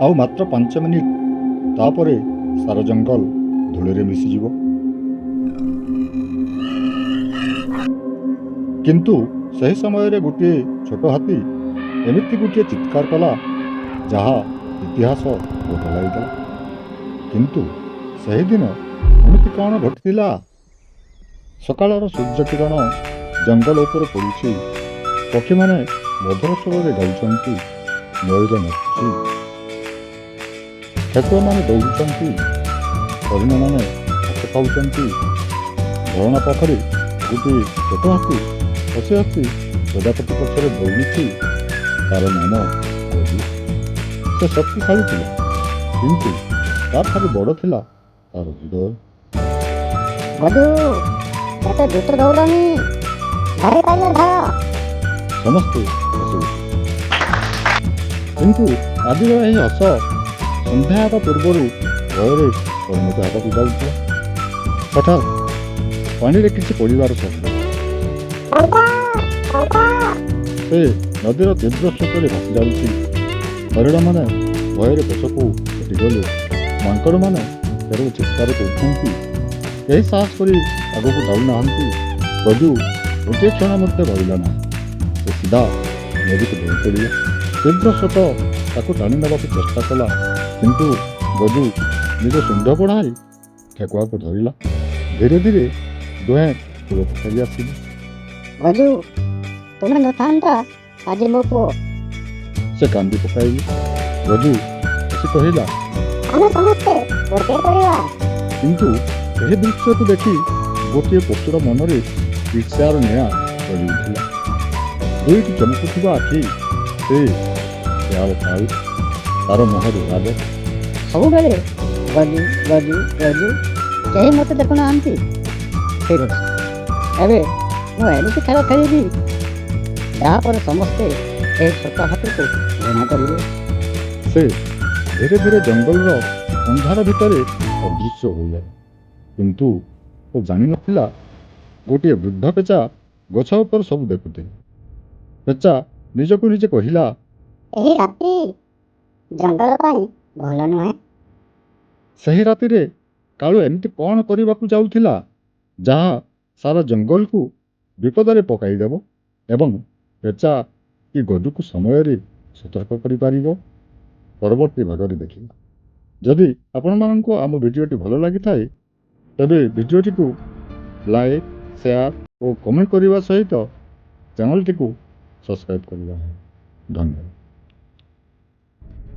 ଆଉ ମାତ୍ର 5 ମିନିଟ୍, ତାପରେ ସାରା ଜଙ୍ଗଲ ଧୂଳିରେ ମିଶିଯିବ। କିନ୍ତୁ ସେହି ସମୟରେ ଗୋଟିଏ ଛୋଟ ହାତୀ ଏମିତି ଗୋଟିଏ ଚିତ୍କାର କଲା ଯାହା ଇତିହାସ ବଦଳାଇଦେଲା। କିନ୍ତୁ ସେହିଦିନ ଏମିତି କ'ଣ ଘଟିଥିଲା? ସକାଳର ସୂର୍ଯ୍ୟ କିରଣ ଜଙ୍ଗଲ ଉପରେ ପଡ଼ୁଛି, ପକ୍ଷୀମାନେ ମଧୁର ସ୍ୱରରେ ଗାଉଛନ୍ତି, ମୟୂର ନାଚୁଛି, ଠେକୁଆମାନେ ଦୌଡ଼ୁଛନ୍ତି, ହରିଣମାନେ ଘାସ ଖାଉଛନ୍ତି। ଝରଣା ପାଖରେ ଗୋଟିଏ ଛୋଟ ହାତୀ ହସି ହସି ପ୍ରଜାପତି ପଛରେ ଦୌଡ଼ୁଛି। ତାର ନାମ ଗଜୁ। ସେ ଶକ୍ତିଶାଳୀ ଥିଲା, କିନ୍ତୁ ତାଠାରୁ ବଡ଼ ଥିଲା ତାର ହୃଦୟ। ଗଜୁ, ଏତେ ଦ୍ରୁତ ଦୌଡ଼ନି, ଧରି ପାଇଲେ ଧର। ସମସ୍ତେ ହସି ଉଠିଲେ। କିନ୍ତୁ ଆଜିର ଏହି ହସ ସନ୍ଧ୍ୟା ହେବା ପୂର୍ବରୁ ଭୟରେ ପରିଣତ ହେବାକୁ ଯାଉଥିଲା। ହଠାତ୍ ପାଣିରେ କିଛି ପଡ଼ିବାର ଶବ୍ଦ। ସେ ନଦୀର ତୀବ୍ର ସ୍ରୋତରେ ଭାସି ଯାଉଛି। ହରିଣମାନେ ଭୟରେ ପଛକୁ ହଟିଗଲେ। ମାଙ୍କଡ଼ମାନେ କେବଳ ଚିତ୍କାର କରୁଛନ୍ତି। କେହି ସାହସ କରି ଆଗକୁ ଯାଉନାହାନ୍ତି। ଗଜୁ ଗୋଟିଏ କ୍ଷଣ ମଧ୍ୟ ରହିଲା ନାହିଁ। ସେ ସିଧା ନଦୀକୁ ଡେଇଁ ପଡ଼ିଲା। ତୀବ୍ର ସ୍ରୋତ ତାକୁ ଟାଣି ନେବାକୁ ଚେଷ୍ଟା କଲା, କିନ୍ତୁ ଗଜୁ ନିଜ ଶୁଣ୍ଢ ବଢ଼ାଇ ଠେକୁଆକୁ ଧରିଲା। ଧୀରେ ଧୀରେ ଦୁହେଁ କୂଳକୁ ଫେରି ଆସିଲେ। ଗଜୁ, ତୁମେ ନଥାନ୍ତା ଆଜି ମୋ ପୁଅ। ସେ କାନ୍ଦି ପକାଇଲେ। ଗଜୁ ହସି କହିଲା, ଆମେ ସମସ୍ତେ ଗୋଟିଏ ପରିବାର। କିନ୍ତୁ ଏହି ଦୃଶ୍ୟକୁ ଦେଖି ଗୋଟିଏ ପଶୁର ମନରେ ଈର୍ଷ୍ୟାର ନିଆଁ ଜଳି ଉଠିଲା। ଦୁଇଟି ଚମକୁଥିବା ଆଖି, ସେ ୟାର ତାଳି, ତାର ମୁହଁରେ ରାଗ। ସବୁବେଳେ ଗଜୁ ଗଜୁ ଗଜୁ, କେହି ମୋତେ ଦେଖୁନାହାନ୍ତି। ଠିକ୍ ଅଛି, ଏବେ ମୁଁ ଏମିତି ଖେଳ ଖେଳିବି ଯାହାପରେ ସମସ୍ତେ ଏହି ଛୋଟ ହାତୀକୁ ଘୃଣା କରିବେ। ସେ ଧୀରେ ଧୀରେ ଜଙ୍ଗଲର ଅନ୍ଧାର ଭିତରେ ଅଦୃଶ୍ୟ ହୋଇଗଲା। କିନ୍ତୁ ସେ ଜାଣିନଥିଲା ଗୋଟିଏ ବୃଦ୍ଧ ପେଚା ଗଛ ଉପରେ ସବୁ ଦେଖୁଥିଲେ। ପେଚା ନିଜକୁ ନିଜେ କହିଲା, ଏହି ରାତି ଜଙ୍ଗଲ ପାଇଁ ଭଲ ନୁହେଁ। ସେହି ରାତିରେ କାଳୁ ଏମିତି କ'ଣ କରିବାକୁ ଯାଉଥିଲା ଯାହା ସାରା ଜଙ୍ଗଲକୁ ବିପଦରେ ପକାଇଦେବ, ଏବଂ ପେଚା କି ଗଜୁକୁ ସମୟରେ ସତର୍କ କରିପାରିବ? ପରବର୍ତ୍ତୀ ଭାଗରେ ଦେଖିବା। ଯଦି ଆପଣମାନଙ୍କୁ ଆମ ଭିଡ଼ିଓଟି ଭଲ ଲାଗିଥାଏ ତେବେ ଭିଡ଼ିଓଟିକୁ ଲାଇକ୍, ସେୟାର ଓ କମେଣ୍ଟ କରିବା ସହିତ ଚ୍ୟାନେଲଟିକୁ ସବସ୍କ୍ରାଇବ୍ କରିବା। ଧନ୍ୟବାଦ।